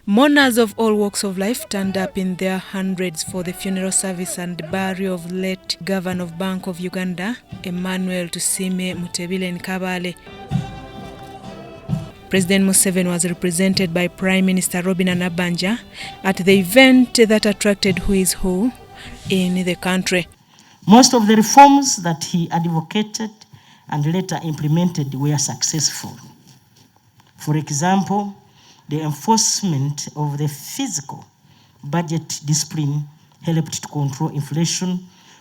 Mourners of all walks of life turned up in their hundreds for the funeral service and burial of late Governor of Bank of Uganda, Emmanuel Tumusiime Mutebilhave in Kabale. President Museveni was represented by Prime Minister Robinah Nabbanja at the event that attracted who is who in the country. Most of the reforms that he advocated and later implemented were successful. For example, the enforcement of the fiscal budget discipline helped to control inflation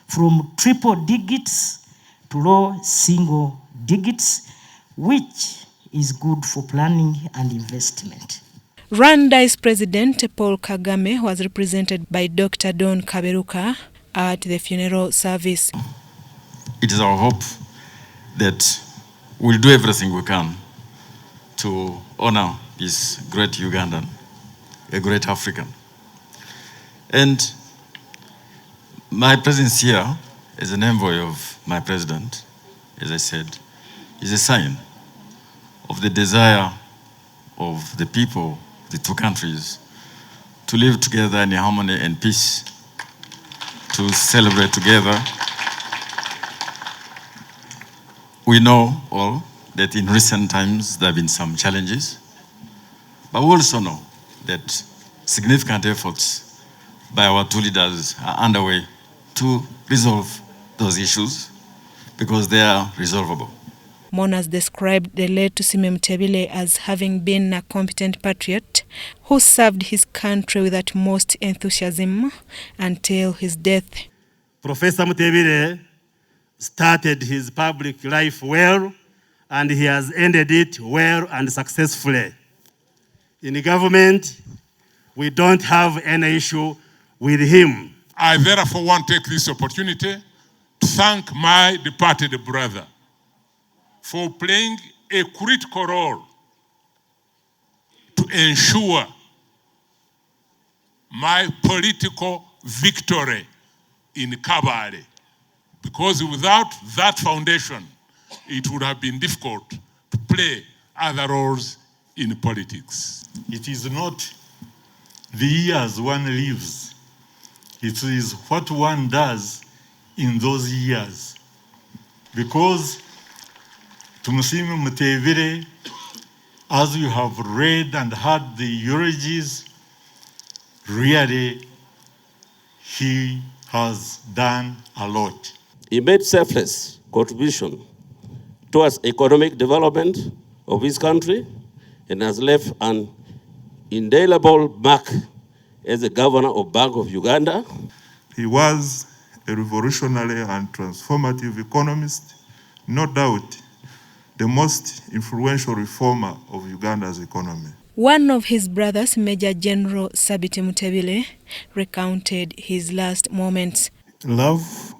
from triple digits to low single digits, which is good for planning and investment. Rwanda's President Paul Kagame was represented by Dr. Don Kaberuka at the funeral service. It is our hope that we'll do everything we can to honor this great Ugandan, a great African. And my presence here as an envoy of my president, as I said, is a sign of the desire of the people, the two countries, to live together in harmony and peace, to celebrate together. We know all that in recent times there have been some challenges, but we also know that significant efforts by our two leaders are underway to resolve those issues because they are resolvable. Mourners described the late Tumusiime Mutebile as having been a competent patriot who served his country with utmost enthusiasm until his death. Professor Mutebile started his public life well, and he has ended it well and successfully. In government, we don't have any issue with him. I therefore want to take this opportunity to thank my departed brother for playing a critical role to ensure my political victory in Kabale. Because without that foundation, it would have been difficult to play other roles in politics. It is not the years one lives, it is what one does in those years. Because Tumusiime Mutebile, as you have read and heard the eulogies, really he has done a lot. He made selfless contribution towards economic development of his country and has left an indelible mark as the governor of Bank of Uganda. He was a revolutionary and transformative economist, no doubt the most influential reformer of Uganda's economy. One of his brothers, Major General Sabiti Mutebile, recounted his last moments. Love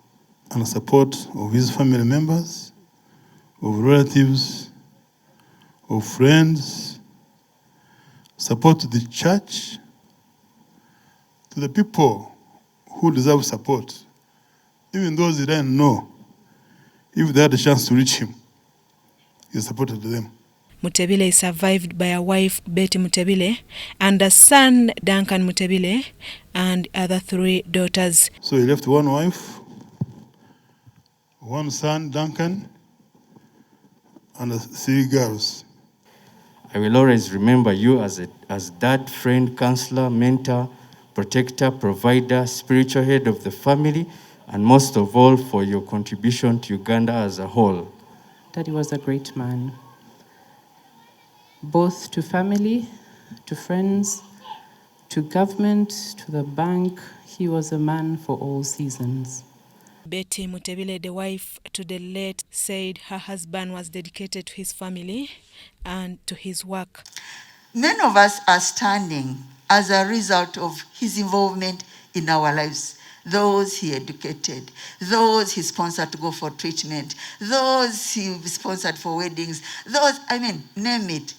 and support of his family members, of relatives, of friends, support to the church, to the people who deserve support, even those he didn't know. If they had a chance to reach him, he supported them. Mutebile is survived by a wife, Betty Mutebile, and a son, Duncan Mutebile, and other 3 daughters. So he left one wife, one son, Duncan, and 3 girls. I will always remember you as dad, friend, counselor, mentor, protector, provider, spiritual head of the family, and most of all for your contribution to Uganda as a whole. Daddy was a great man, both to family, to friends, to government, to the bank. He was a man for all seasons. Betty Mutebile, the wife to the late, said her husband was dedicated to his family and to his work. Many of us are standing as a result of his involvement in our lives. Those he educated, those he sponsored to go for treatment, those he sponsored for weddings, those, name it.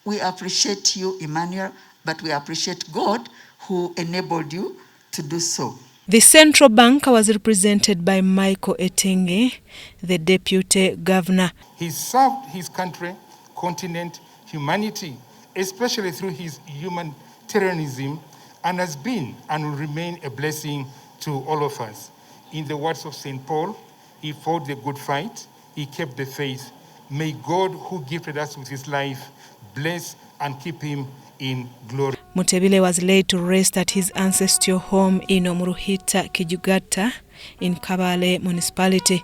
We appreciate you, Emmanuel, but we appreciate God who enabled you to do so. The central bank was represented by Michael Etenge, the deputy governor. He served his country, continent, humanity, especially through his humanitarianism, and has been and will remain a blessing to all of us. In the words of St. Paul, he fought the good fight, he kept the faith. May God, who gifted us with his life, bless and keep him in glory. Mutebile was laid to rest at his ancestral home in Muruhita, Kijuguta, in Kabale municipality.